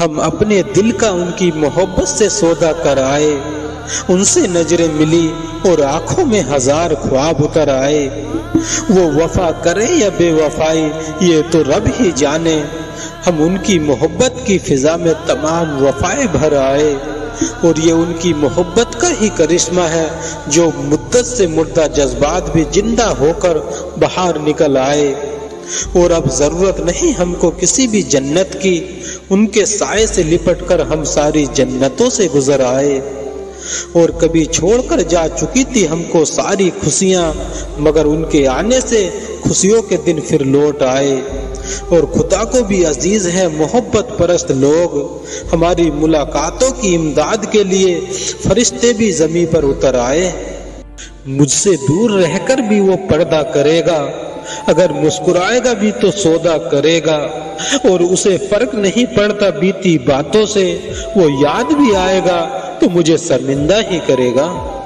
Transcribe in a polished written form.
ہم اپنے دل کا ان کی محبت سے سودا کر آئے، ان سے نظریں ملی اور آنکھوں میں ہزار خواب اتر آئے۔ وہ وفا کرے یا بے وفائی یہ تو رب ہی جانے، ہم ان کی محبت کی فضا میں تمام وفائیں بھر آئے۔ اور یہ ان کی محبت کا ہی کرشمہ ہے جو مدت سے مردہ جذبات بھی زندہ ہو کر باہر نکل آئے۔ اور اب ضرورت نہیں ہم کو کسی بھی جنت کی، ان کے سائے سے لپٹ کر ہم ساری جنتوں سے گزر آئے۔ اور کبھی چھوڑ کر جا چکی تھی ہم کو ساری خوشیاں، مگر ان کے آنے سے خوشیوں کے دن پھر لوٹ آئے۔ اور خدا کو بھی عزیز ہے محبت پرست لوگ، ہماری ملاقاتوں کی امداد کے لیے فرشتے بھی زمین پر اتر آئے۔ مجھ سے دور رہ کر بھی وہ پردہ کرے گا، اگر مسکرائے گا بھی تو سودا کرے گا، اور اسے فرق نہیں پڑتا بیتی باتوں سے، وہ یاد بھی آئے گا تو مجھے شرمندہ ہی کرے گا۔